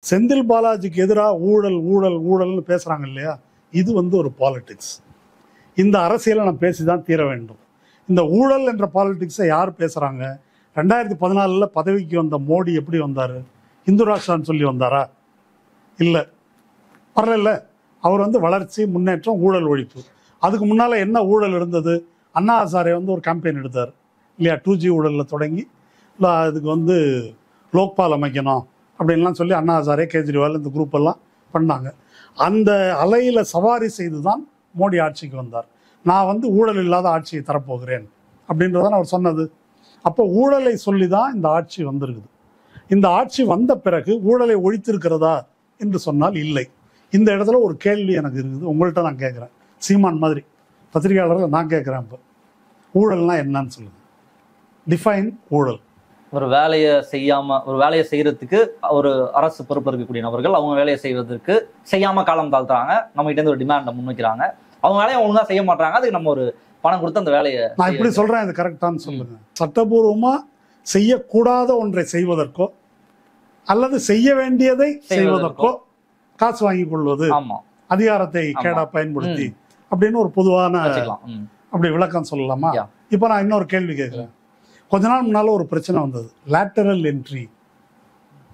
செந்தில் பாலாஜிக்கு எதிராக ஊழல் ஊழல் ஊழல்னு பேசுகிறாங்க இல்லையா, இது வந்து ஒரு பாலிடிக்ஸ். இந்த அரசியலை நான் பேசி தான் தீர வேண்டும். இந்த ஊழல் என்ற பாலிடிக்ஸை யார் பேசுகிறாங்க? 2014 பதவிக்கு வந்த மோடி எப்படி வந்தார்? இந்து ராஷ்டிரான்னு சொல்லி வந்தாரா? இல்லை, வரல. அவர் வந்து வளர்ச்சி, முன்னேற்றம், ஊழல் ஒழிப்பு. அதுக்கு முன்னால் என்ன ஊழல் இருந்தது? அண்ணா ஹசாரே வந்து ஒரு கேம்பெயின் எடுத்தார் இல்லையா, 2G ஊழலில் தொடங்கி இல்லை அதுக்கு வந்து லோக்பால் அமைக்கணும் அப்படின்லாம் சொல்லி அண்ணா ஹசாரே, கேஜ்ரிவால் இந்த குரூப் எல்லாம் பண்ணாங்க. அந்த அலையில் சவாரி செய்து தான் மோடி ஆட்சிக்கு வந்தார். நான் வந்து ஊழல் இல்லாத ஆட்சியை தரப்போகிறேன் அப்படின்றதான் அவர் சொன்னது. அப்போ ஊழலை சொல்லி தான் இந்த ஆட்சி வந்திருக்குது. இந்த ஆட்சி வந்த பிறகு ஊழலை ஒழித்திருக்கிறதா என்று சொன்னால் இல்லை. இந்த இடத்துல ஒரு கேள்வி எனக்கு இருக்குது, உங்கள்கிட்ட நான் கேட்குறேன். சீமான் மாதிரி பத்திரிகையாளர்கள் நான் கேட்குறேன், இப்போ ஊழல்னா என்னன்னு சொல்லுங்க, டிஃபைன் ஊழல். ஒரு வேலையை செய்யறதுக்கு ஒரு அரசு பொறுப்பு இருக்கக்கூடிய நபர்கள் அவங்க வேலையை செய்வதற்கு செய்யாம காலம் தாழ்த்துறாங்க, நம்ம கிட்ட இருந்து ஒரு டிமாண்டை முன்வைக்கிறாங்க, அவங்க வேலையை ஒழுங்கா செய்ய மாட்டாங்க, அதுக்கு நம்ம ஒரு பணம் கொடுத்து அந்த வேலையை. நான் இப்படி சொல்றேன், இது கரெக்டான்னு சொல்லுங்க. சட்டபூர்வமா செய்யக்கூடாத ஒன்றை செய்வதற்கோ அல்லது செய்ய வேண்டியதை செய்வதற்கோ காசு வாங்கி கொள்வது, அதிகாரத்தை கேடா பயன்படுத்தி அப்படின்னு ஒரு பொதுவான அப்படி விளக்கம் சொல்லலாமா? இப்ப நான் இன்னொரு கேள்வி கேட்கிறேன். கொஞ்ச நாள் முன்னால ஒரு பிரச்சனை வந்தது, லேட்டரல் என்ட்ரி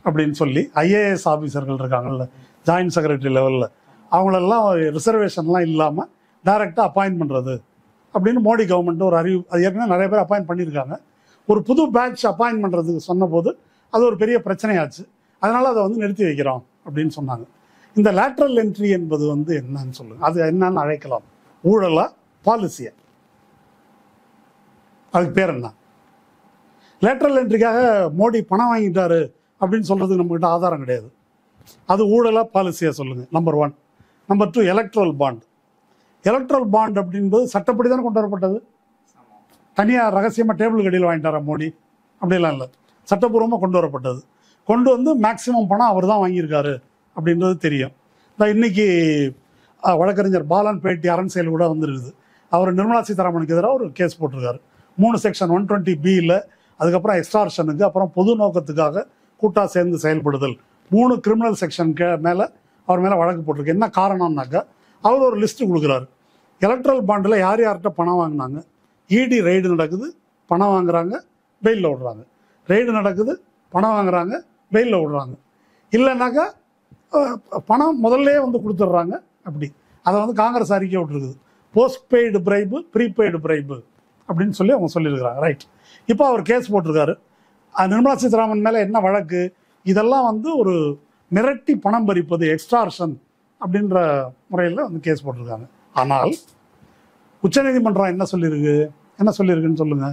அப்படின்னு சொல்லி IAS ஆஃபீஸர்கள் இருக்காங்கல்ல, ஜாயின்ட் செக்ரட்டரி லெவலில், அவங்களெல்லாம் ரிசர்வேஷன்லாம் இல்லாமல் டைரெக்டாக அப்பாயின்ட் பண்ணுறது அப்படின்னு மோடி கவர்மெண்ட் ஒரு அறிவு, அது ஏற்கனவே நிறைய பேர் அப்பாயின்ட் பண்ணியிருக்காங்க. ஒரு புது பேட்ச் அப்பாயின்ட் பண்ணுறதுக்கு சொன்னபோது அது ஒரு பெரிய பிரச்சனையாச்சு. அதனால் அதை வந்து நிறுத்தி வைக்கிறோம் அப்படின்னு சொன்னாங்க. இந்த லேட்டரல் என்ட்ரி என்பது வந்து என்னன்னு சொல்லுங்க, அது என்னன்னு அழைக்கலாம்? ஊழலா, பாலிசியா? அதுக்கு பேர் என்ன? லேட்டரல் என்ட்ரிக்காக மோடி பணம் வாங்கிட்டாரு அப்படின்னு சொல்றதுக்கு நம்மகிட்ட ஆதாரம் கிடையாது. அது ஊழலா, பாலிசியா சொல்லுங்க. Number 1. Number 2, electoral bond. Electoral bond அப்படின்றது சட்டப்படி தானே கொண்டு வரப்பட்டது. தனியாக ரகசியமாக டேபிள் கடியில் வாங்கிட்டாரா மோடி? அப்படிலாம் இல்லை, சட்டப்பூர்வமாக கொண்டு வரப்பட்டது. கொண்டு வந்து மேக்சிமம் பணம் அவர் தான் வாங்கியிருக்காரு அப்படின்றது தெரியும். இன்னைக்கு வழக்கறிஞர் பாலன் பேட்டி அரண்செயல் கூட வந்துருக்குது. அவர் நிர்மலா சீதாராமனுக்கு எதிராக ஒரு கேஸ் போட்டிருக்காரு. 3 செக்ஷன் 120B, அதுக்கப்புறம் எக்ஸ்டார்ஷனுக்கு, அப்புறம் பொது நோக்கத்துக்காக கூட்டா சேர்ந்து செயல்படுதல், 3 கிரிமினல் செக்ஷனுக்கு மேலே அவர் மேலே வழக்கு போட்டிருக்கு. என்ன காரணம்னாக்கா, அவர் ஒரு லிஸ்ட்டு கொடுக்குறாரு. எலக்ட்ரல் பாண்டில் யார் யார்கிட்ட பணம் வாங்கினாங்க, இடி ரெய்டு நடக்குது, பணம் வாங்குறாங்க, பெயிலில் விடுறாங்க, ரெய்டு நடக்குது, பணம் வாங்குறாங்க, பெயிலில் விடுறாங்க, இல்லைனாக்கா பணம் முதல்ல வந்து கொடுத்துட்றாங்க. அப்படி அதை வந்து காங்கிரஸ் அறிக்கை விட்டுருக்குது, post paid bribe, prepaid bribe அப்படின்னு சொல்லி அவங்க சொல்லியிருக்கிறாங்க. ரைட். இப்போ அவர் கேஸ் போட்டிருக்காரு. நிர்மலா சீதாராமன் மேலே என்ன வழக்கு? இதெல்லாம் வந்து ஒரு மிரட்டி பணம் பறிப்பது, எக்ஸ்டார்ஷன் அப்படின்ற முறையில் வந்து கேஸ் போட்டிருக்காங்க. ஆனால் உச்சநீதிமன்றம் என்ன சொல்லியிருக்குன்னு சொல்லுங்க,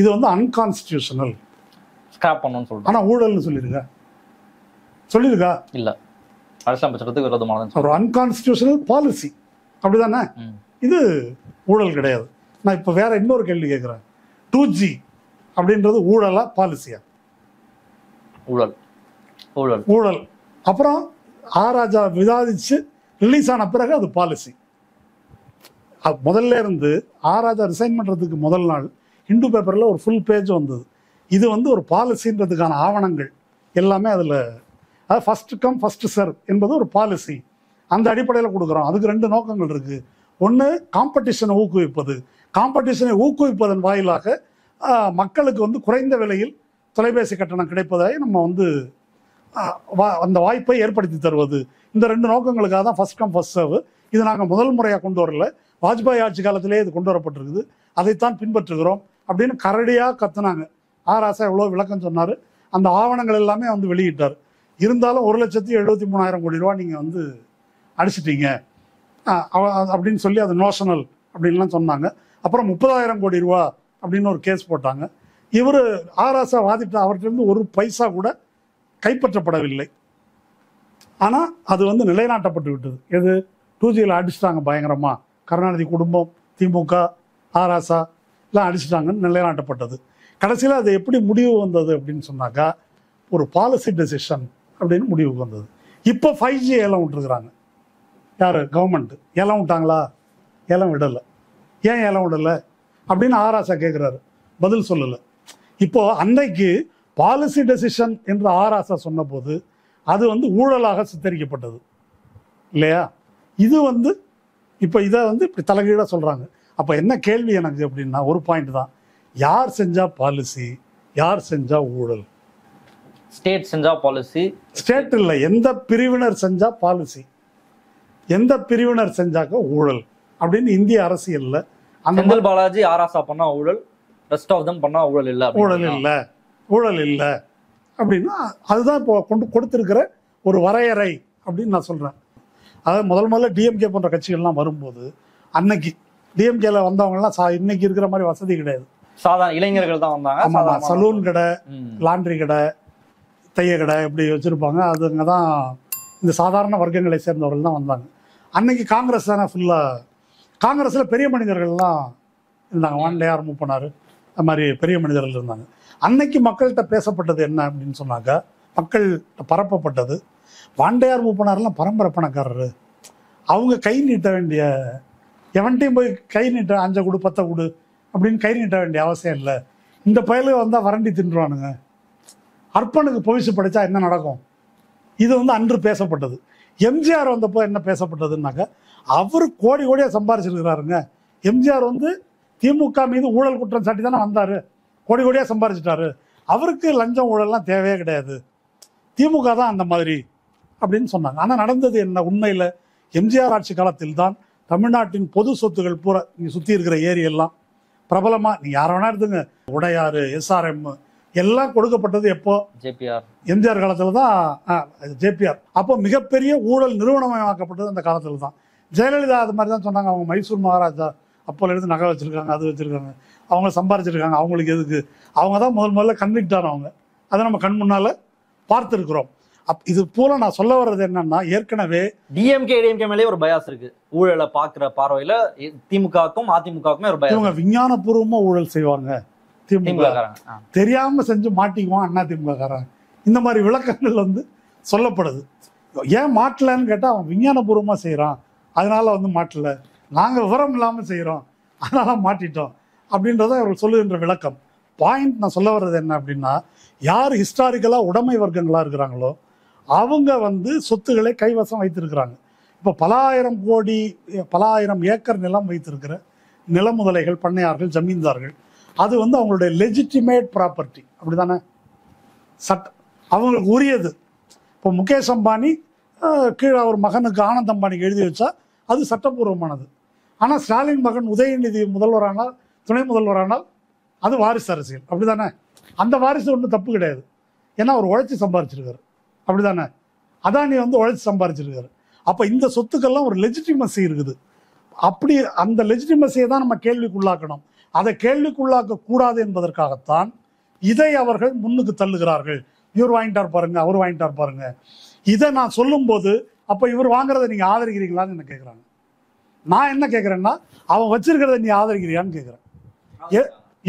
இது வந்து அன்கான்ஸ்டிடியூஷனல், ஸ்கிராப் பண்ணணும்னு சொல்லுங்க. ஆனால் ஊழல்னு சொல்லியிருக்கா? இல்லை, அரசியலமைப்பு சட்டத்துக்கு விரோதமானது, ஒரு அன்கான்ஸ்டிடியூஷனல் பாலிசி. அப்படிதானே? இது ஊழல் கிடையாது. நான் இப்போ வேற இன்னொரு கேள்வி கேட்குறேன். 2G அப்படின்றது ஊழலா, பாலிசியா? ஊழல். ஊழல். ஊழல். அப்புறம் ராஜா விவாதிச்சு ரிலீஸ் ஆன பிறகு அது பாலிசி. முதல்ல இருந்து ராஜா ரிசைன் பண்ணுறதுக்கு முதல் நாள் ஹிந்து பேப்பரில் ஒரு ஃபுல் பேஜ் வந்தது. இது வந்து ஒரு பாலிசின்றதுக்கான ஆவணங்கள் எல்லாமே அதில், அதாவது ஃபர்ஸ்ட் கம் ஃபர்ஸ்ட் சர்வ் என்பது ஒரு பாலிசி. அந்த அடிப்படையில் கொடுக்குறோம். அதுக்கு 2 நோக்கங்கள் இருக்குது. ஒன்று, காம்படிஷனை ஊக்குவிப்பது. காம்படிஷனை ஊக்குவிப்பதன் வாயிலாக மக்களுக்கு வந்து குறைந்த விலையில் தொலைபேசி கட்டணம் கிடைப்பதை நம்ம வந்து அந்த வாய்ப்பை ஏற்படுத்தி தருவது. இந்த 2 நோக்கங்களுக்காக தான் ஃபர்ஸ்ட் கம் ஃபர்ஸ்ட் சர்வ். இது நாங்கள் முதல் முறையாக கொண்டு வரல, வாஜ்பாய் ஆட்சி காலத்திலே இது கொண்டு வரப்பட்டிருக்குது, அதைத்தான் பின்பற்றுகிறோம் அப்படின்னு கரடியாக கத்துனாங்க. ராசா எவ்வளோ விளக்கம் சொன்னார். அந்த ஆவணங்கள் எல்லாமே வந்து வெளியிட்டார். இருந்தாலும் 1,73,000 கோடி ரூபா நீங்கள் வந்து அடிச்சிட்டீங்க அப்படின்னு சொல்லி அது நோஷனல் அப்படின்லாம் சொன்னாங்க. அப்புறம் 30,000 கோடி ரூபா அப்படின்னு ஒரு கேஸ் போட்டாங்க. இவர் ராசா வாதிட்ட அவர்கிட்ட ஒரு பைசா கூட கைப்பற்றப்படவில்லை. ஆனால் அது வந்து நிலைநாட்டப்பட்டு விட்டது. எது? 2Gயில் அடிச்சிட்டாங்க பயங்கரமா, கருணாநிதி குடும்பம், திமுக, ராசா எல்லாம் அடிச்சிட்டாங்கன்னு நிலைநாட்டப்பட்டது. கடைசியில் அது எப்படி முடிவு வந்தது அப்படின்னு சொன்னாக்கா, ஒரு பாலிசி டெசிஷன் அப்படின்னு முடிவுக்கு வந்தது. இப்போ 5G ஏலம் விட்டுருக்குறாங்க. யார்? கவர்மெண்ட். ஏலம் விட்டாங்களா? ஏலம் விடலை. ஏன் ஏலம் விடலை அப்படின்னு ராசா கேட்குறாரு, பதில் சொல்லலை. இப்போ அன்னைக்கு பாலிசி டெசிஷன் என்று ராசா சொன்ன போது அது வந்து ஊழலாக சித்தரிக்கப்பட்டது இல்லையா? இது வந்து இப்போ இதை வந்து இப்படி தலைகீழாக சொல்கிறாங்க. அப்போ என்ன கேள்வி எனக்கு அப்படின்னா, ஒரு பாயிண்ட் தான், யார் செஞ்சா பாலிசி, யார் செஞ்சா ஊழல்? ஸ்டேட் செஞ்சா பாலிசி, ஸ்டேட் இல்லை, எந்த பிரிவினர் செஞ்சா பாலிசி, எந்த பிரிவினர் செஞ்சாக்க ஊழல் அப்படின்னு இந்திய அரசியல்ல அந்த செந்தில் பாலாஜி ஆராசா பண்ணா ஊழல், ரெஸ்ட் ஆஃப் தம் பண்ணா ஊழல் இல்லை, ஊழல் இல்லை அப்படின்னா அதுதான் இப்போ கொடுத்திருக்கிற ஒரு வரையறை அப்படின்னு நான் சொல்றேன். அதாவது முதல்ல டிஎம்கே போன்ற கட்சிகள்லாம் வரும்போது அன்னைக்கு டிஎம்கேல வந்தவங்கலாம் இன்னைக்கு இருக்கிற மாதிரி வசதி கிடையாது. சாதாரண இளைஞர்கள் தான் வந்தாங்க. ஆமாம், சலூன் கடை, லாண்ட்ரி கடை, தைய கடை இப்படி வச்சுருப்பாங்க. அதுங்க தான் இந்த சாதாரண வர்க்கங்களை சேர்ந்தவர்கள் தான் வந்தாங்க. அன்னைக்கு காங்கிரஸ் தானே ஃபுல்லாக. காங்கிரஸில் பெரிய மனிதர்கள்லாம் இருந்தாங்க, வாண்டையார் மூப்பனார், அது மாதிரி பெரிய மனிதர்கள் இருந்தாங்க. அன்னைக்கு மக்கள்கிட்ட பேசப்பட்டது என்ன அப்படின்னு சொன்னாக்கா, மக்கள்கிட்ட பரப்பப்பட்டது, வாண்டையார் மூப்பனார்லாம் பரம்பரை பணக்காரரு, அவங்க கை நீட்ட வேண்டிய, எவன்ட்டையும் போய் கை நீட்ட 5 கொடு 10 கொடு அப்படின்னு கை நீட்ட வேண்டிய அவசியம் இல்லை, இந்த பயலுக்கு வந்தால் வறண்டி தின்றுவானுங்க, அர்ப்பனுக்கு பொவிசு படித்தா என்ன நடக்கும், இது வந்து அன்று பேசப்பட்டது. எம்ஜிஆர் வந்தப்போ என்ன பேசப்பட்டதுன்னாக்கா, அவர் கோடி கோடியாக சம்பாரிச்சிருக்கிறாருங்க. எம்ஜிஆர் வந்து திமுக மீது ஊழல் குற்றம் சாட்டி தானே வந்தார், கோடி கோடியாக சம்பாரிச்சிட்டாரு, அவருக்கு லஞ்சம் ஊழல்லாம் தேவையே கிடையாது, திமுக தான் அந்த மாதிரி அப்படின்னு சொன்னாங்க. ஆனால் நடந்தது என்ன? உண்மையில் எம்ஜிஆர் ஆட்சி காலத்தில் தான் தமிழ்நாட்டின் பொது சொத்துகள் பூரா, நீங்கள் சுற்றி இருக்கிற ஏரியெல்லாம் பிரபலமாக, நீங்கள் யாரை வேணா எடுத்துங்க, உடையாறு, SRM எல்லாம் கொடுக்கப்பட்டது எப்போ? ஜேபிஆர், எம்ஜிஆர் காலத்தில் தான். ஜேபிஆர் அப்போ மிகப்பெரிய ஊழல் நிறுவனமயமாக்கப்பட்டது அந்த காலத்தில் தான். ஜெயலலிதா அது மாதிரி தான் சொன்னாங்க. அவங்க மைசூர் மகாராஜா அப்போல இருந்து நகை வச்சுருக்காங்க, அது வச்சுருக்காங்க, அவங்க சம்பாரிச்சிருக்காங்க, அவங்களுக்கு எதுக்கு, அவங்க தான் முதல்ல கன்விக்ட் ஆனவங்க, அதை நம்ம கண் முன்னால் பார்த்துருக்குறோம். இது போல நான் சொல்ல வர்றது என்னன்னா, ஏற்கனவே டிஎம்கே மேலே ஒரு பயாஸ் இருக்கு. ஊழலை பார்க்குற பார்வையில் திமுகவுக்கும் அதிமுகவுக்குமே ஒரு பயாஸ். இவங்க விஞ்ஞானபூர்வமா ஊழல் செய்வாங்க, திமுக தெரியாம செஞ்சு மாட்டிக்குவான் அதிமுககாரன், இந்த மாதிரி விளக்கங்கள் வந்து சொல்லப்படுது. ஏன் மாட்டலன்னு கேட்டால், அவன் விஞ்ஞானபூர்வமாக செய்கிறான் அதனால வந்து மாட்டல, நாங்கள் விவரம் இல்லாமல் செய்கிறோம் அதனால மாட்டிட்டோம் அப்படின்றத அவர்கள் சொல்லுகின்ற விளக்கம். பாயிண்ட் நான் சொல்ல வர்றது என்ன அப்படின்னா, யார் ஹிஸ்டாரிக்கலாக உடைமை வர்க்கங்களாக இருக்கிறாங்களோ அவங்க வந்து சொத்துக்களை கைவசம் வைத்திருக்கிறாங்க. இப்போ பல ஆயிரம் கோடி, பல ஆயிரம் ஏக்கர் நிலம் வைத்திருக்கிற நில முதலைகள், பண்ணையார்கள், ஜமீன்தார்கள், அது வந்து அவங்களுடைய லெஜிட்டிமேட் ப்ராப்பர்ட்டி, அப்படி தானே, அவங்களுக்கு உரியது. இப்போ முகேஷ் அம்பானி கீழே ஒரு மகனுக்கு ஆனந்த் அம்பானிக்கு எழுதி வச்சா அது சட்டப்பூர்வமானது. ஆனால் ஸ்டாலின் மகன் உதயநிதி முதல்வரானால், துணை முதல்வரானால் அது வாரிசு அரசியல், அப்படி தானே. அந்த வாரிசு ஒன்றும் தப்பு கிடையாது, ஏன்னா அவர் உழைச்சி சம்பாரிச்சிருக்காரு, அப்படி தானே. அதானி வந்து உழைச்சி சம்பாரிச்சிருக்காரு. அப்போ இந்த சொத்துக்கெல்லாம் ஒரு லெஜிட்டிமசி இருக்குது. அப்படி அந்த லெஜிட்டிமசியை தான் நம்ம கேள்விக்குள்ளாக்கணும். அதை கேள்விக்குள்ளாக்க கூடாது என்பதற்காகத்தான் இதை அவர்கள் முன்னுக்கு தள்ளுகிறார்கள். இவர் வாங்கிட்டார் பாருங்க, அவர் வாங்கிட்டார் பாருங்க. இதை நான் சொல்லும்போது, அப்போ இவர் வாங்குறதை நீங்கள் ஆதரிக்கிறீங்களான்னு என்ன கேட்குறாங்க. நான் என்ன கேட்குறேன்னா, அவன் வச்சிருக்கிறத நீ ஆதரிக்கிறியான்னு கேட்குறேன்.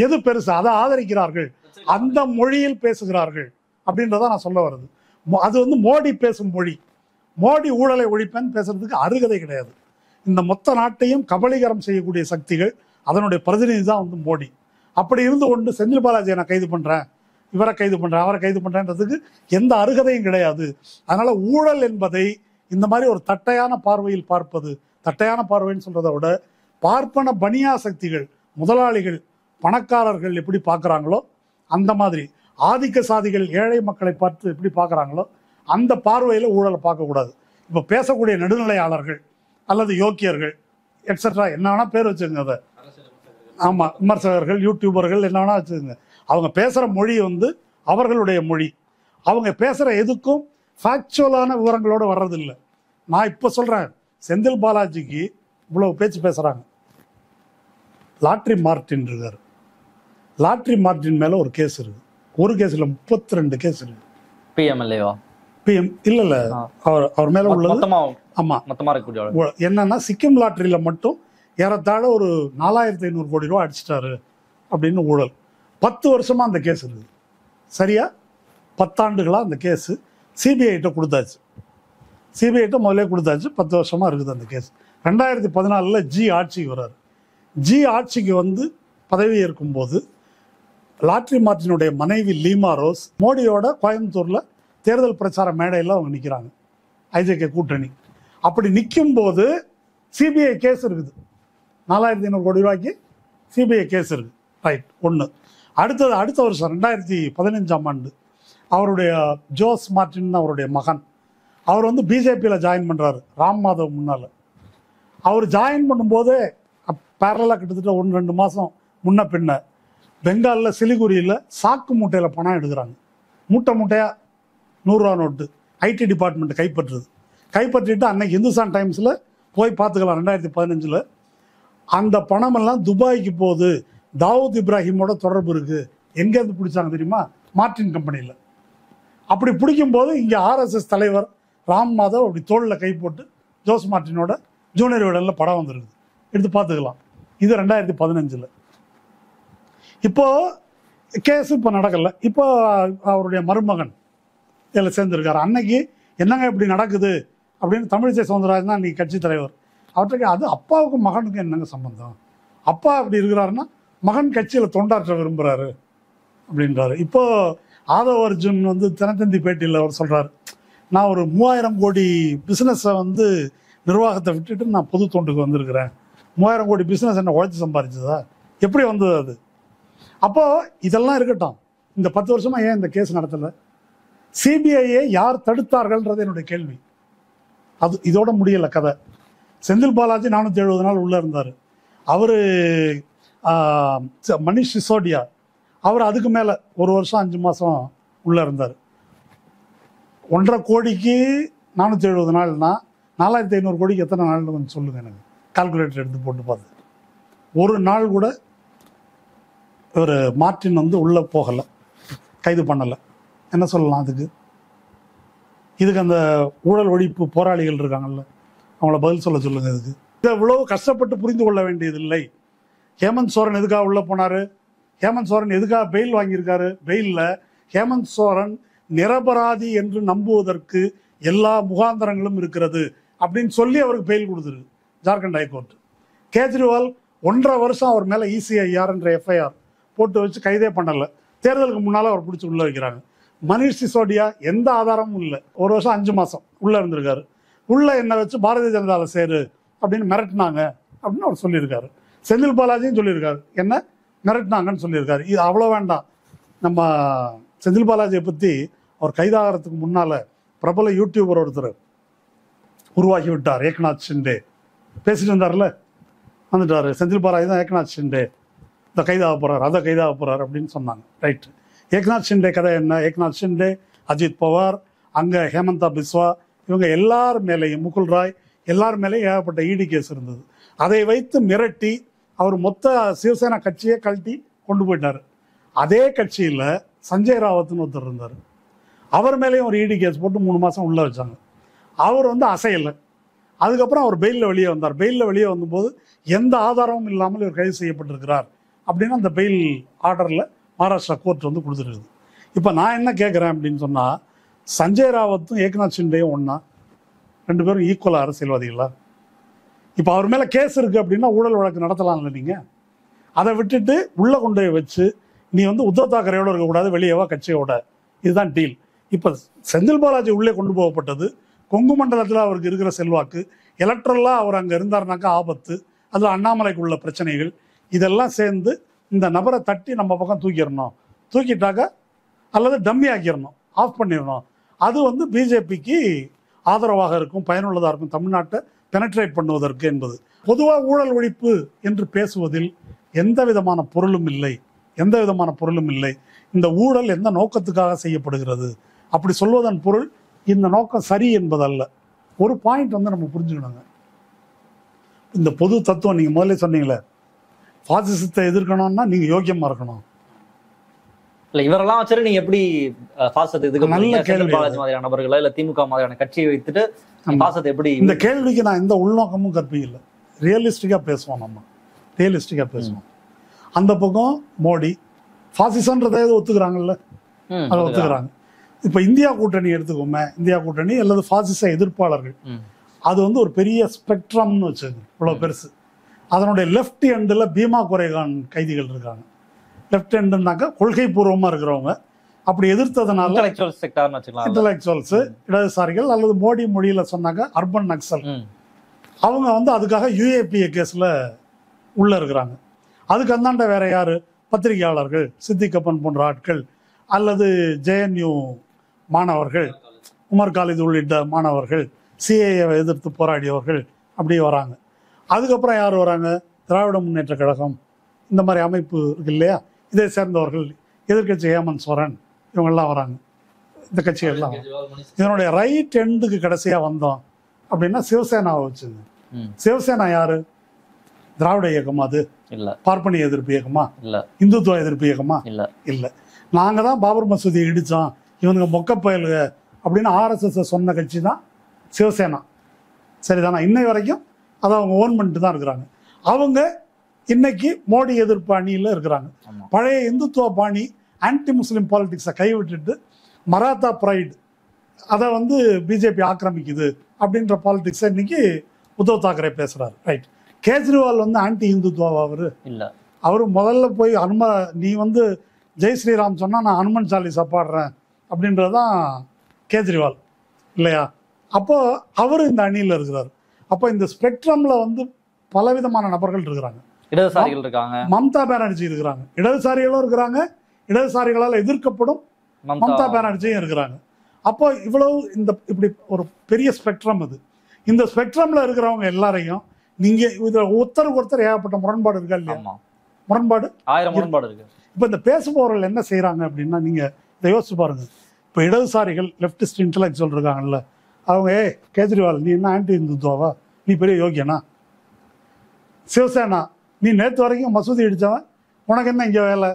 எது பெருசு, அதை ஆதரிக்கிறார்கள், அந்த மொழியில் பேசுகிறார்கள் அப்படின்றத நான் சொல்ல வருது. அது வந்து மோடி பேசும் மொழி. மோடி ஊழலை ஒழிப்பேன்னு பேசுறதுக்கு அருகதை கிடையாது. இந்த மொத்த நாட்டையும் கபலீகரம் செய்யக்கூடிய சக்திகள், அதனுடைய பிரதிநிதி தான் வந்து மோடி. அப்படி இருந்து கொண்டு செந்தில் பாலாஜியை நான் கைது பண்ணுறேன், இவரை கைது பண்ணுறேன், அவரை கைது பண்ணுறேன்றதுக்கு எந்த அருகதையும் கிடையாது. அதனால் ஊழல் என்பதை இந்த மாதிரி ஒரு தட்டையான பார்வையில் பார்ப்பது, தட்டையான பார்வைன்னு சொல்கிறத விட பார்ப்பன பனியா சக்திகள், முதலாளிகள், பணக்காரர்கள் எப்படி பார்க்குறாங்களோ அந்த மாதிரி, ஆதிக்க சாதிகள் ஏழை மக்களை பார்த்து எப்படி பார்க்குறாங்களோ அந்த பார்வையில் ஊழலை பார்க்கக்கூடாது. இப்போ பேசக்கூடிய நடுநிலையாளர்கள் அல்லது யோக்கியர்கள் எட்ஸெட்ரா என்ன வேணால் பேர் வச்சுக்கோங்க, அதை ஆமாம், விமர்சகர்கள், யூடியூபர்கள் என்ன வேணால் வச்சுக்கோங்க, அவங்க பேசுகிற மொழி வந்து அவர்களுடைய மொழி. அவங்க பேசுகிற எதுக்கும் ஃபேக்சுவலான விவரங்களோடு வர்றதில்லை. நான் இப்போ சொல்கிறேன், செந்தில் பாலாஜிக்கு இவ்வளோ பேச்சு பேசுகிறாங்க. லாட்ரி மார்ட்டின் இருக்கார், லாட்ரி மார்ட்டின் மேலே ஒரு கேஸ் இருக்குது. ஒரு கேஸில் 32 கேஸ் இருக்குது. பிஎம்எல்ஏவா? பிஎம் இல்லை, அவர் மேலே உள்ளது. ஆமாம், என்னன்னா சிக்கிம் லாட்ரியில் மட்டும் ஏறத்தாழ ஒரு 4500 கோடி ரூபா அடிச்சிட்டாரு அப்படின்னு ஊழல். 10 வருஷமா அந்த கேஸ் இருக்குது. சரியா 10 ஆண்டுகளா அந்த கேஸு சிபிஐட்ட கொடுத்தாச்சு. சிபிஐட்ட முதலே கொடுத்தாச்சு. 10 வருஷமா இருக்குது அந்த கேஸ். 2014 ஜி ஆட்சிக்கு வர்றாரு. ஜி ஆட்சிக்கு வந்து பதவி ஏற்கும்போது லாட்ரி மார்ட்டினுடைய மனைவி லீமா ரோஸ் மோடியோட கோயம்புத்தூர்ல தேர்தல் பிரச்சார மேடையில் அவங்க நிற்கிறாங்க, ஐஜேகே கூட்டணி. அப்படி நிற்கும் போது சிபிஐ கேஸ் இருக்குது, 4500 கோடி ரூபாய்க்கு சிபிஐ கேஸ் இருக்குது. ரைட், ஒன்று. அடுத்த வருஷம் 2015ஆம் ஆண்டு அவருடைய ஜோஸ் மார்டின் அவருடைய மகன் அவர் வந்து பிஜேபியில் ஜாயின் பண்ணுறாரு, ராம் மாதவ் முன்னால். அவர் ஜாயின் பண்ணும்போது பேரலாக கிட்டத்தட்ட 1-2 மாதம் முன்ன பின்ன பெங்காலில் சிலிகுரியில் சாக்கு மூட்டையில் பணம் எடுக்கிறாங்க. மூட்டை மூட்டையாக 100 ரூபா நோட்டு ஐடி டிபார்ட்மெண்ட் கைப்பற்றிட்டு அன்னைக்கு இந்துஸ்தான் டைம்ஸில் போய் பார்த்துக்கலாம். 2015 அந்த பணமெல்லாம் துபாய்க்கு போகுது, தாவூத் இப்ராஹிமோட தொடர்பு இருக்குது. எங்கேருந்து பிடிச்சாங்க தெரியுமா? மார்டின் கம்பெனியில். அப்படி பிடிக்கும்போது இங்கே ஆர்எஸ்எஸ் தலைவர் ராம் மாதவ் அப்படி தோளில் கை போட்டு ஜோஸ் மார்டினோட ஜூனியர் விடலில் படம் வந்துருக்குது, எடுத்து பார்த்துக்கலாம். இது 2015. இப்போது கேஸு இப்போ நடக்கலை. இப்போ அவருடைய மருமகன் இதில் சேர்ந்துருக்காரு. அன்னைக்கு என்னங்க இப்படி நடக்குது அப்படின்னு தமிழிசை சவுந்தரராஜன் தான் அன்றைக்கி கட்சி தலைவர். அவர்கிட்ட அது அப்பாவுக்கும் மகனுக்கும் என்னங்க சம்பந்தம்? அப்பா அப்படி இருக்கிறாருன்னா மகன் கட்சியில் தொண்டாற்ற விரும்புகிறாரு அப்படின்றாரு. இப்போது ஆதவ் அர்ஜுன் வந்து தினத்தந்தி பேட்டியில் அவர் சொல்கிறார், நான் ஒரு 3000 கோடி பிஸ்னஸை வந்து நிர்வாகத்தை விட்டுட்டு நான் பொது தொண்டுக்கு வந்திருக்கிறேன். 3000 கோடி பிஸ்னஸ் என்ன உழைச்சி சம்பாதிச்சதா? எப்படி வந்தது அது? அப்போது இதெல்லாம் இருக்கட்டும், இந்த 10 வருஷமாக ஏன் இந்த கேஸ் நடத்தலை? சிபிஐயை யார் தடுத்தார்கள்ன்றது என்னுடைய கேள்வி. அது இதோட முடியலை கதை. செந்தில் பாலாஜி 470 நாள் உள்ளே இருந்தார். அவர் மணிஷ் சிசோடியா அவர் அதுக்கு மேலே 1 வருஷம் 5 மாதம் உள்ளே இருந்தார். 1.5 கோடிக்கு 470 நாள்னா 4500 கோடிக்கு எத்தனை நாள்னு கொஞ்சம் சொல்லுங்கள் எனக்கு, கால்குலேட்டர் எடுத்து போட்டு பார்த்து. ஒரு நாள் கூட ஒரு மார்டின் வந்து உள்ளே போகலை, கைது பண்ணலை. என்ன சொல்லலாம் அதுக்கு? இதுக்கு அந்த ஊழல் ஒழிப்பு போராளிகள் இருக்காங்கல்ல, அவங்கள பதில் சொல்லுங்கள் இதுக்கு. இதை இவ்வளோ கஷ்டப்பட்டு புரிந்து கொள்ள வேண்டியதில்லை. ஹேமந்த் சோரன் எதுக்காக உள்ளே போனார்? ஹேமந்த் சோரன் எதுக்காக பெயில் வாங்கியிருக்காரு? பெயிலில் ஹேமந்த் சோரன் நிரபராதி என்று நம்புவதற்கு எல்லா முகாந்தரங்களும் இருக்கிறது அப்படின்னு சொல்லி அவருக்கு பெயில் கொடுத்துருக்கு ஜார்க்கண்ட் ஹைகோர்ட். கேஜ்ரிவால் 1.5 வருஷம் அவர் மேலே இசிஐஆர் என்ற எஃப்ஐஆர் போட்டு வச்சு கைதே பண்ணலை. தேர்தலுக்கு முன்னால் அவர் பிடிச்சி உள்ளே வைக்கிறாங்க. மணிஷ் சிசோடியா எந்த ஆதாரமும் இல்லை, 1 வருஷம் 5 மாதம் உள்ளே இருந்திருக்காரு. உள்ளே என்ன வச்சு பாரதிய ஜனதாவில் சேரு அப்படின்னு மிரட்டினாங்க அப்படின்னு அவர் சொல்லியிருக்காரு. செந்தில் பாலாஜியும் சொல்லியிருக்காரு, என்ன மிரட்டினாங்கன்னு சொல்லியிருக்காரு. இது அவ்வளோ வேண்டாம். நம்ம செந்தில் பாலாஜியை பற்றி அவர் கைதாகிறதுக்கு முன்னால் பிரபல யூடியூபர் ஒருத்தர் உருவாக்கி விட்டார், ஏக்நாத் ஷிண்டே. பேசிட்டு இருந்தார்ல, வந்துட்டார், செந்தில் பாலாஜி தான் ஏக்நாத் ஷிண்டே, இந்த கைதாக போகிறார், அதை கைதாக போகிறார் அப்படின்னு சொன்னாங்க. ரைட்டு. ஏக்நாத் ஷிண்டே கதை என்ன? ஏக்நாத் ஷிண்டே, அஜித் பவார், அங்கே ஹேமந்தா பிஸ்வா, இவங்க எல்லார் மேலேயும், முகுல் ராய் எல்லார் மேலேயும் ஏகப்பட்ட இடி கேஸ் இருந்தது. அதை வைத்து மிரட்டி அவர் மொத்த சிவசேனா கட்சியை கழட்டி கொண்டு போயிட்டார். அதே கட்சியில் சஞ்சய் ராவத்னு ஒருத்தர் இருந்தார், அவர் மேலேயும் ஒரு இடி கேஸ் போட்டு 3 மாதம் உள்ளே வச்சாங்க. அவர் வந்து அசையலை. அதுக்கப்புறம் அவர் பெயிலில் வெளியே வந்தார். பெயிலில் வெளியே வந்தபோது எந்த ஆதாரமும் இல்லாமல் இவர் கைது செய்யப்பட்டிருக்கிறார் அப்படின்னு அந்த பெயில் ஆர்டரில் மகாராஷ்டிரா கோர்ட் வந்து கொடுத்துருக்குது. இப்போ நான் என்ன கேட்குறேன் அப்படின்னு சொன்னால், சஞ்சய் ராவத்தும் ஏக்நாத் ஷிண்டேயும் ஒன்றா? 2 பேரும் ஈக்குவலாக அரசியல்வாதிகளா? இப்போ அவர் மேலே கேஸ் இருக்குது அப்படின்னா ஊழல் வழக்கு நடத்தலாம்ல நீங்கள்? அதை விட்டுட்டு உள்ளே கொண்டு போய் வச்சு நீ வந்து உத்தவ் தாக்கரேயோடு இருக்கக்கூடாது, வெளியேவா கட்சியோட, இதுதான் டீல். இப்போ செந்தில் பாலாஜி உள்ளே கொண்டு போகப்பட்டது கொங்கு மண்டலத்தில் அவருக்கு இருக்கிற செல்வாக்கு, எலக்ட்ரலாக அவர் அங்கே இருந்தார்னாக்கா ஆபத்து, அதில் அண்ணாமலைக்குள்ள பிரச்சனைகள், இதெல்லாம் சேர்ந்து இந்த நபரை தட்டி நம்ம பக்கம் தூக்கிடணும். தூக்கிட்டாக்க அல்லது டம்மி ஆக்கிடணும், ஆஃப் பண்ணிடணும். அது வந்து பிஜேபிக்கு ஆதரவாக இருக்கும், பயனுள்ளதாக இருக்கும், தமிழ்நாட்டை பெனட்ரேட் பண்ணுவதற்கு என்பது. பொதுவாக ஊழல் ஒழிப்பு என்று பேசுவதில் எந்த விதமான பொருளும் இல்லை, எந்த விதமான பொருளும் இல்லை. இந்த ஊழல் எந்த நோக்கத்துக்காக செய்யப்படுகிறது அப்படி சொல்வதன் பொருள் இந்த நோக்கம் சரி என்பதல்ல. ஒரு பாயிண்ட் வந்து நம்ம புரிஞ்சுக்கணுங்க. இந்த பொது தத்துவம் நீங்கள் முதல்ல சொன்னீங்களே, பாசிசத்தை எதிர்க்கணும்னா நீங்கள் யோக்கியமாக இருக்கணும். இல்லை, இவரெல்லாம் வச்சுட்டு நீங்கள் எப்படி பாசத்தை எதுக்கு? நல்ல கேள்வி. பாலாஜி மாதிரியான நபர்களை இல்லை திமுக மாதிரியான கட்சியை வைத்துட்டு பாசத்தை எப்படி? இந்த கேள்விக்கு நான் எந்த உள்நோக்கமும் கற்பிக்கல. ரியலிஸ்டிக்காக பேசுவோம், நம்ம ரியலிஸ்டிக்காக பேசுவோம். அந்த பக்கம் மோடி பாசிசன்றதை ஒத்துக்கிறாங்கல்ல, அதை ஒத்துக்கிறாங்க. இப்போ இந்தியா கூட்டணி எடுத்துக்கோமே, இந்தியா கூட்டணி அல்லது பாசிச எதிர்ப்பாளர்கள், அது வந்து ஒரு பெரிய ஸ்பெக்ட்ரம்னு வச்சுங்க, இவ்வளோ பெருசு. அதனுடைய லெஃப்ட் எண்டில் பீமா குரேகான் கைதிகள் இருக்காங்க. லெஃப்ட் எண்டுனாக்கா கொள்கை பூர்வமாக இருக்கிறவங்க, அப்படி எதிர்த்ததுனால இன்டெலெக்சுவல் செக்டார்னு வச்சுக்கலாம். இன்டெலெக்சுவல்ஸ், இடதுசாரிகள், அல்லது மோடி மொழியில சொன்னாங்க அர்பன் நக்சல். அவங்க வந்து அதுக்காக யுஏபிஏ கேஸ்ல உள்ள இருக்கிறாங்க. அதுக்கு அந்தாண்ட வேற யாரு? பத்திரிகையாளர்கள், சித்திகப்பன் போன்ற ஆட்கள், அல்லது ஜேஎன்யூ மாணவர்கள், உமர் காலித் உள்ளிட்ட மாணவர்கள், சிஏஏவை எதிர்த்து போராடியவர்கள் அப்படியே வராங்க. அதுக்கப்புறம் யார் வராங்க? திராவிட முன்னேற்ற கழகம், இந்த மாதிரி அமைப்பு இருக்கு இல்லையா, இதை சேர்ந்தவர்கள், எதிர்கட்சி ஹேமந்த் சோரன், இவங்கெல்லாம் வராங்க. இந்த கட்சிகள்லாம் இதனுடைய ரைட் எண்டுக்கு கடைசியா வந்தோம் அப்படின்னா சிவசேனாவை வச்சுங்க. சிவசேனா யாரு? திராவிட இயக்கமா? அது இல்ல. பார்ப்பனிய எதிர்ப்பு இயக்கமா? இல்ல. இந்துத்துவ எதிர்ப்பு இயக்கமா? இல்ல. இல்ல. நாங்க தான் பாபர் மசூதியை இடிச்சோம், இவனுங்க மொக்க பயலுக அப்படின்னு ஆர்எஸ்எஸ் சொன்ன கட்சி தான் சிவசேனா. சரிதானா? இன்னை வரைக்கும் அதை அவங்க ஓன் பண்ணிட்டு தான் இருக்கிறாங்க. அவங்க இன்னைக்கு மோடி எதிர்ப்பு அணியில் இருக்கிறாங்க. பழைய இந்துத்துவ பாணி ஆன்டி முஸ்லிம் பாலிடிக்ஸை கைவிட்டுட்டு மராத்தா ப்ரைடு, அதை வந்து பிஜேபி ஆக்கிரமிக்குது அப்படின்ற பாலிடிக்ஸை இன்னைக்கு உத்தவ் தாக்கரே பேசுறாரு. ரைட். கேஜ்ரிவால் வந்து ஆன்டி இந்துத்துவா? அவரு இல்ல. அவரு முதல்ல போய் நீ வந்து ஜெய் ஸ்ரீராம் சொன்னா நான் ஹனுமன் சாலிசா பாடுறேன் அப்படின்றதான் கேஜ்ரிவால் இல்லையா? அப்போ அவரு இந்த அணியில் இருக்கிறார். அப்போ இந்த ஸ்பெக்ட்ரம்ல வந்து பலவிதமான நபர்கள் இருக்கிறாங்க. இடதுசாரிகள் இருக்காங்க, மம்தா பானர்ஜி இருக்கிறாங்க, இடதுசாரிகளும் இருக்கிறாங்க, இடதுசாரிகளால் எதிர்க்கப்படும் மம்தா பானர்ஜியும் இருக்கிறாங்க. அப்போ இவ்வளவு இந்த இப்படி ஒரு பெரிய ஸ்பெக்ட்ரம் இது. இந்த ஸ்பெக்ட்ரம்ல இருக்கிறவங்க எல்லாரையும் நீங்க இதுல ஒருத்தருக்கு ஒருத்தர் ஏகப்பட்ட முரண்பாடு இருக்கா இல்லையா? முரண்பாடு 1000 முரண்பாடு இருக்கு. இப்ப இந்த பேசுபவர்கள் என்ன செய்யறாங்க அப்படின்னா, நீங்க இதை யோசிச்சு பாருங்க. இப்ப இடதுசாரிகள், லெப்டிஸ்ட் இன்டெலெக்சுவல் இருக்காங்கல்ல, அவங்க கேஜ்ரிவால் நீ என்ன ஆன்டி இந்துத்துவாவா, நீ பெரிய யோகியனா? சிவசேனா, நீ நேற்று வரைக்கும் மசூதி அடித்தவன், உனக்கு என்ன இங்கே வேலை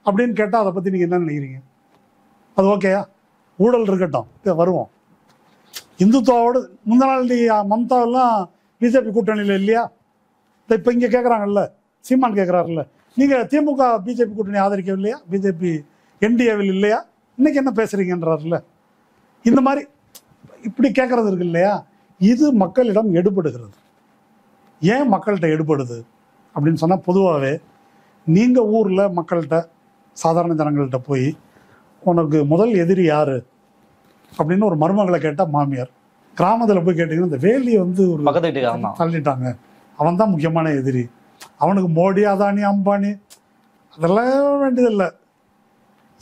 அப்படின்னு கேட்டால் அதை பற்றி நீங்கள் என்ன நினைக்கிறீங்க? அது ஓகேயா? ஊழல் இருக்கட்டும், வருவோம். இந்துத்துவாவோடு முந்த நாள் நீ மம்தாவெல்லாம் பிஜேபி கூட்டணியில் இல்லையா? இப்போ இங்கே கேட்குறாங்கல்ல, சீமான் கேட்குறாருல்ல, நீங்கள் திமுக பிஜேபி கூட்டணி ஆதரிக்கவில்லையா? பிஜேபி என்டிஏவில் இல்லையா? இன்னைக்கு என்ன பேசுறீங்கன்றாருல்ல. இந்த மாதிரி இப்படி கேட்கறது இருக்கு இல்லையா? இது மக்களிடம் எடுபடுகிறது. ஏன் மக்கள்கிட்ட எடுபடுது அப்படின்னு சொன்னால், பொதுவாகவே நீங்கள் ஊரில் மக்கள்கிட்ட, சாதாரண ஜனங்கள்கிட்ட போய் உனக்கு முதல் எதிரி யாரு அப்படின்னு ஒரு மருமகளை கேட்டால் மாமியார். கிராமத்தில் போய் கேட்டிங்கன்னா இந்த வேலியை வந்து ஒரு தள்ளிட்டாங்க, அவன் தான் முக்கியமான எதிரி, அவனுக்கு மோடி, அதானி, அம்பானி அதெல்லாம் வேண்டியதில்லை.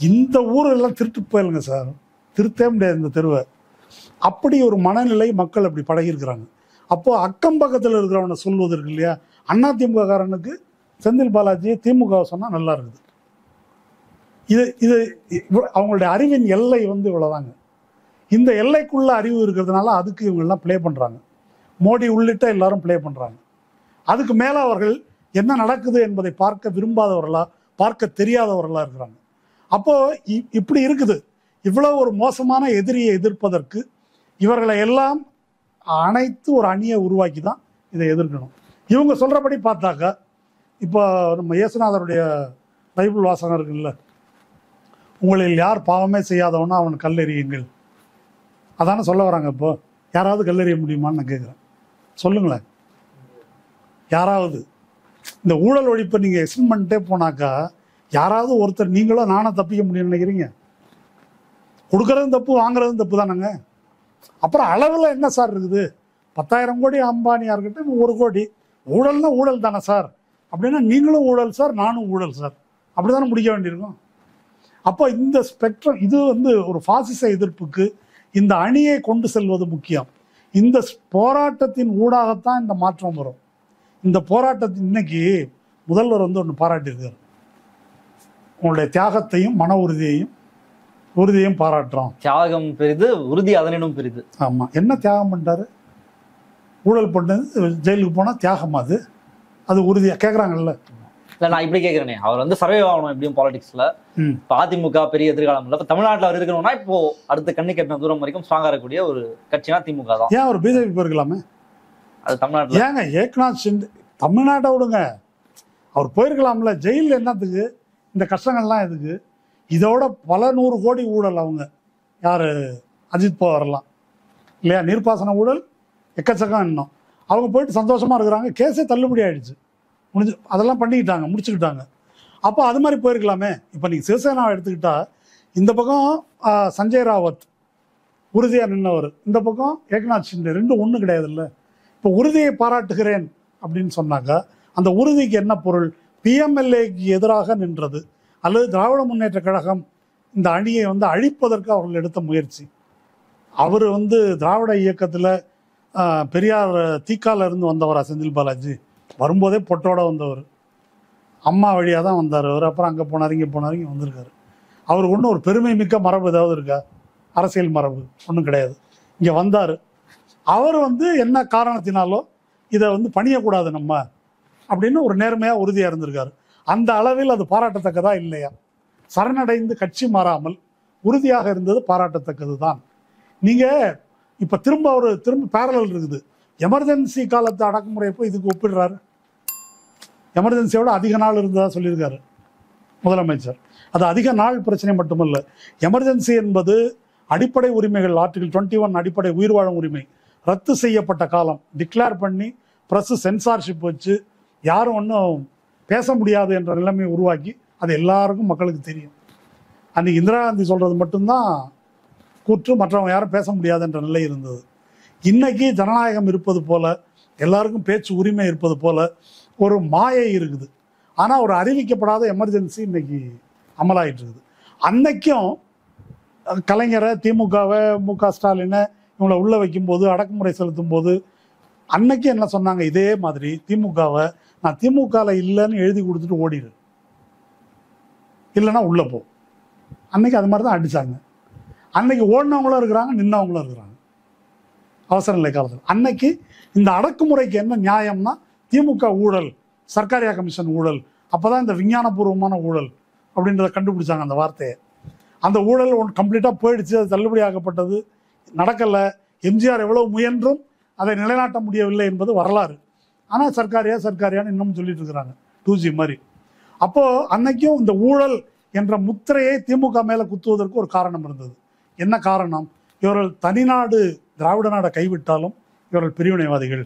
இந்த ஊரெல்லாம் திருட்டு போயிலுங்க சார், திருத்தே முடியாது இந்த தெருவை. அப்படி ஒரு மனநிலை மக்கள் அப்படி பழகிருக்கிறாங்க. அப்போ அக்கம் பக்கத்தில் இருக்கிறவனை சொல்வது இருக்கு இல்லையா? அதிமுக காரனுக்கு செந்தில் பாலாஜியை திமுக சொன்னால் நல்லா இருக்குது. இது அவங்களுடைய அறிவின் எல்லை வந்து இவ்வளோதாங்க. இந்த எல்லைக்குள்ள அறிவு இருக்கிறதுனால அதுக்கு இவங்கெல்லாம் ப்ளே பண்ணுறாங்க. மோடி உள்ளிட்ட எல்லாரும் ப்ளே பண்ணுறாங்க. அதுக்கு மேலே அவர்கள் என்ன நடக்குது என்பதை பார்க்க விரும்பாதவர்களா, பார்க்க தெரியாதவர்களா இருக்கிறாங்க. அப்போது இப்படி இருக்குது. இவ்வளோ ஒரு மோசமான எதிரியை எதிர்ப்பதற்கு இவர்களை எல்லாம் அனைத்து ஒரு அணியை உருவாக்கி தான் இதை எதிர்க்கணும். இவங்க சொல்கிறபடி பார்த்தாக்கா, இப்போ நம்ம இயேசுநாதருடைய பைபிள் வாசகம் இருக்குல்ல, உங்களில் யார் பாவமே செய்யாதவனா அவன் கல்லெறியுங்கள், அதானே சொல்ல வராங்க. இப்போ யாராவது கல்லெறிய முடியுமான்னு நான் கேட்குறேன், சொல்லுங்களேன். யாராவது இந்த ஊழல் ஒழிப்பை நீங்கள் எக்ஸ்டெண்ட் பண்ணிட்டே போனாக்கா யாராவது ஒருத்தர் நீங்களோ நானும் தப்பிக்க முடியும்னு நினைக்கிறீங்க? கொடுக்கறதும் தப்பு, வாங்குறதும் தப்பு தானேங்க. அப்புறம் அளவில் என்ன சார் இருக்குது? 10,000 கோடி அம்பானியா இருக்கட்டும், 1 கோடி, ஊழல்னா ஊழல் தானே சார் அப்படின்னா நீங்களும் ஊழல் சார், நானும் ஊழல் சார், அப்படி தானே முடிக்க வேண்டியிருக்கும். அப்போ இந்த ஸ்பெக்ட்ரம் இது வந்து ஒரு பாசிச எதிர்ப்புக்கு இந்த அணியை கொண்டு செல்வது முக்கியம். இந்த போராட்டத்தின் ஊடாகத்தான் இந்த மாற்றம் வரும். இந்த போராட்டத்தின் இன்னைக்கு முதல்வர் வந்து ஒன்று பாராட்டியிருக்காரு, உங்களுடைய தியாகத்தையும் மன உறுதியையும் பாராட்டுறோம். தியாகம் பெரிது, உறுதி அதனினும் பெரிது. ஆமா, என்ன தியாகம் பண்ணிட்டாரு? ஊழல் பண்ணது, ஜெயிலுக்கு போனா தியாகம், அது உறுதியா கேட்குறாங்கல்ல. இல்லை, நான் இப்படி கேட்குறேனே, அவர் வந்து சர்வே ஆகணும் எப்படியும் பாலிடிக்ஸ்ல. இப்போ அதிமுக பெரிய எதிர்காலம் இல்லை. இப்போ தமிழ்நாட்டில் அவர் இருக்கணும்னா இப்போ அடுத்த கண்ணி கட்டின தூரம் வரைக்கும் ஸ்ட்ராங்காக இருக்கக்கூடிய ஒரு கட்சினா திமுக தான். ஏன் அவர் பிஜேபி போயிருக்கலாமே? அது தமிழ்நாட்டில் ஏங்க ஏக்நாத் ஷிண்டே, தமிழ்நாட்டை விடுங்க, அவர் போயிருக்கலாம்ல. ஜெயிலில் என்னத்துக்கு இந்த கஷ்டங்கள்லாம் எதுக்கு? இதோட பல 100 கோடி ஊழல் அவங்க யார், அஜித் பவார்லாம் இல்லையா, நீர்ப்பாசன ஊழல் எக்கச்சக்கம். இன்னும் அவங்க போயிட்டு சந்தோஷமா இருக்கிறாங்க, கேஸே தள்ளுபடி ஆயிடுச்சு, அதெல்லாம் பண்ணிக்கிட்டாங்க, முடிச்சுக்கிட்டாங்க. அப்போ அது மாதிரி போயிருக்கலாமே. இப்போ நீங்கள் சிவசேனாவை எடுத்துக்கிட்டா இந்த பக்கம் சஞ்சய் ராவத் உறுதியாக நின்றவர், இந்த பக்கம் ஏக்நாத் ஷிண்டே, ரெண்டும் ஒன்றும் கிடையாதுல்ல. இப்போ உறுதியை பாராட்டுகிறேன் அப்படின்னு சொன்னாங்க, அந்த உறுதிக்கு என்ன பொருள்? பிஎம்எல்ஏக்கு எதிராக நின்றது அல்லது திராவிட முன்னேற்ற கழகம் இந்த அணியை வந்து அழிப்பதற்கு அவர்கள் எடுத்த முயற்சி. அவர் வந்து திராவிட இயக்கத்தில் பெரியார் தீக்கால இருந்து வந்தவரா செந்தில் பாலாஜி? வரும்போதே பொட்டோட வந்தவர், அம்மா வழியாக தான் வந்தார் அவர். அப்புறம் அங்கே போனார், இங்கே போனார், இங்கே வந்திருக்காரு. அவருக்கு ஒன்றும் ஒரு பெருமை மிக்க மரபு ஏதாவது இருக்கா? அரசியல் மரபு ஒன்றும் கிடையாது. இங்கே வந்தார், அவர் வந்து என்ன காரணத்தினாலோ இதை வந்து பணியக்கூடாது நம்ம அப்படின்னு ஒரு நேர்மையாக உறுதியாக இருந்திருக்காரு. அந்த அளவில் அது பாராட்டத்தக்கதா இல்லையா? சரணடைந்து கட்சி மாறாமல் உறுதியாக இருந்தது பாராட்டத்தக்கது தான். நீங்கள் இப்போ திரும்ப பேரலல் இருக்குது. எமர்ஜென்சி காலத்து அடக்குமுறையப்போ இதுக்கு ஒப்பிடுறாரு. எமர்ஜென்சியோட அதிக நாள் இருந்ததா சொல்லியிருக்காரு முதலமைச்சர். அது அதிக நாள் பிரச்சனை மட்டுமல்ல, எமர்ஜென்சி என்பது அடிப்படை உரிமைகள், ஆர்டிகல் 21 அடிப்படை உயிர் வாழும் உரிமை ரத்து செய்யப்பட்ட காலம் டிக்ளேர் பண்ணி ப்ரெஸ் சென்சார்ஷிப் வச்சு யாரும் ஒன்றும் பேச முடியாது என்ற நிலைமையை உருவாக்கி அது எல்லாருக்கும் மக்களுக்கு தெரியும். அன்றைக்கி இந்திரா காந்தி சொல்கிறது மட்டும்தான் கூற்று, மற்றவங்க யாரும் பேச முடியாது என்ற நிலை இருந்தது. இன்னைக்கு ஜனநாயகம் இருப்பது போல, எல்லாருக்கும் பேச்சு உரிமை இருப்பது போல ஒரு மாயை இருக்குது. ஆனால் ஒரு அறிவிக்கப்படாத எமர்ஜென்சி இன்னைக்கு அமலாயிட்டு இருக்குது. அன்னைக்கும் கலைஞரை, திமுகவை, மு.க. ஸ்டாலினை இவங்களை உள்ளே வைக்கும்போது, அடக்குமுறை செலுத்தும் போது அன்னைக்கு என்ன சொன்னாங்க? இதே மாதிரி திமுகவை நான் திமுகவில் இல்லைன்னு எழுதி கொடுத்துட்டு ஓடிடு, இல்லைன்னா உள்ளே போ. அன்னைக்கு அது மாதிரி தான் அடித்தாங்க. அன்னைக்கு ஓடினவங்களும் இருக்கிறாங்க, நின்னவங்களும் இருக்கிறாங்க அவசர நிலை காலத்தில். அன்னைக்கு இந்த அடக்குமுறைக்கு என்ன நியாயம்னா திமுக ஊழல், சர்க்காரியா கமிஷன் ஊழல், அப்போ தான் இந்த விஞ்ஞானபூர்வமான ஊழல் அப்படின்றத கண்டுபிடிச்சாங்க அந்த வார்த்தையை. அந்த ஊழல் கம்ப்ளீட்டாக போயிடுச்சு, அது தள்ளுபடியாக்கப்பட்டது, நடக்கலை. எம்ஜிஆர் எவ்வளோ முயன்றும் அதை நிலைநாட்ட முடியவில்லை என்பது வரலாறு. ஆனால் சர்க்காரியான்னு இன்னும் சொல்லிட்டு இருக்கிறாங்க 2G மாதிரி. அப்போது அன்னைக்கும் இந்த ஊழல் என்ற முத்திரையை திமுக மேலே குத்துவதற்கு ஒரு காரணம் இருந்தது. என்ன காரணம்? இவர்கள் தனிநாடு திராவிட நாடை கைவிட்டாலும் இவர்கள் பிரிவினைவாதிகள்,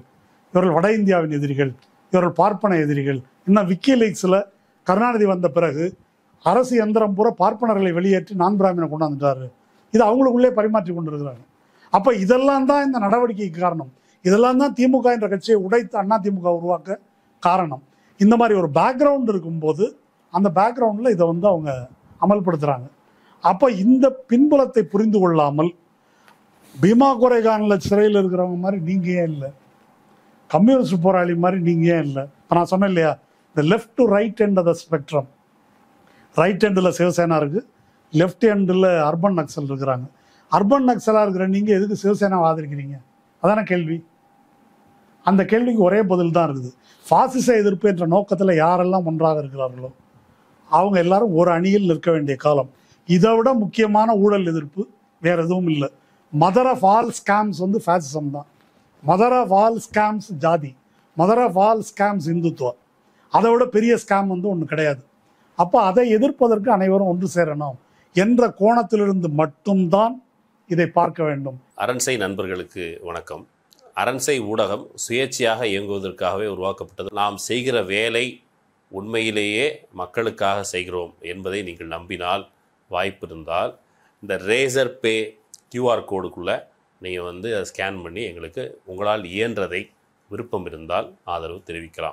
இவர்கள் வட இந்தியாவின் எதிரிகள், இவர்கள் பார்ப்பன எதிரிகள். இன்னும் விக்கிலீக்ஸில் கருணாநிதி வந்த பிறகு அரசு எந்திரம் பூரா பார்ப்பனர்களை வெளியேற்றி நான் பிராமணனை கொண்டாந்துட்டாரு. இது அவங்களுக்குள்ளே பரிமாற்றி கொண்டிருக்கிறாங்க. அப்போ இதெல்லாம் தான் இந்த நடவடிக்கைக்கு காரணம். இதெல்லாம் தான் திமுக என்ற கட்சியை உடைத்து அண்ணா திமுக உருவாக்க காரணம். இந்த மாதிரி ஒரு பேக்ரவுண்ட் இருக்கும்போது அந்த பேக்ரவுண்டில் இதை வந்து அவங்க அமல்படுத்துகிறாங்க. அப்போ இந்த பின்புலத்தை புரிந்து கொள்ளாமல் பீமா கோரேகானில் சிறையில் இருக்கிறவங்க மாதிரி நீங்கள் ஏன் இல்லை, கம்யூனிஸ்ட் போராளி மாதிரி நீங்கள் ஏன் இல்லை? இப்போ நான் சொன்னேன் இல்லையா, இந்த left to right end of the spectrum. Right எண்டில் சிவசேனா இருக்குது, லெஃப்ட் எண்டில் அர்பன் நக்சல் இருக்கிறாங்க. அர்பன் நக்சலாக இருக்கிற நீங்கள் எதுக்கு சிவசேனாவை ஆதரிக்கிறீங்க? அதான கேள்வி. அந்த கேள்விக்கு ஒரே பதில் தான் இருக்குது. பாசிச எதிர்ப்பு என்ற நோக்கத்தில் யாரெல்லாம் ஒன்றாக இருக்கிறார்களோ அவங்க எல்லாரும் ஒரு அணியில் நிற்க வேண்டிய காலம். இதை விட முக்கியமான ஊழல் எதிர்ப்பு வேற எதுவும் இல்லை. மதர் ஆஃப் ஆல் ஸ்கேம்ஸ் வந்து ஃபேசிசம் தான். மதர் ஆஃப் ஆல் ஸ்கேம்ஸ் ஜாதி, mother of all scams Hindutva. அதை விட பெரிய ஸ்கேம் வந்து ஒன்று கிடையாது. அப்போ அதை எதிர்ப்பதற்கு அனைவரும் ஒன்று சேரணும் என்ற கோணத்திலிருந்து மட்டும்தான் இதை பார்க்க வேண்டும். அரண்சை நண்பர்களுக்கு வணக்கம். அரண்சை ஊடகம் சுயேட்சையாக இயங்குவதற்காகவே உருவாக்கப்பட்டது. நாம் செய்கிற வேலை உண்மையிலேயே மக்களுக்காக செய்கிறோம் என்பதை நீங்கள் நம்பினால், வாய்ப்பு இருந்தால் இந்த ரேசர் பே QR கோடுக்குள்ளே நீங்கள் வந்து அதை ஸ்கேன் பண்ணி எங்களுக்கு உங்களால் இயன்றதை, விருப்பம் இருந்தால் ஆதரவு தெரிவிக்கலாம்.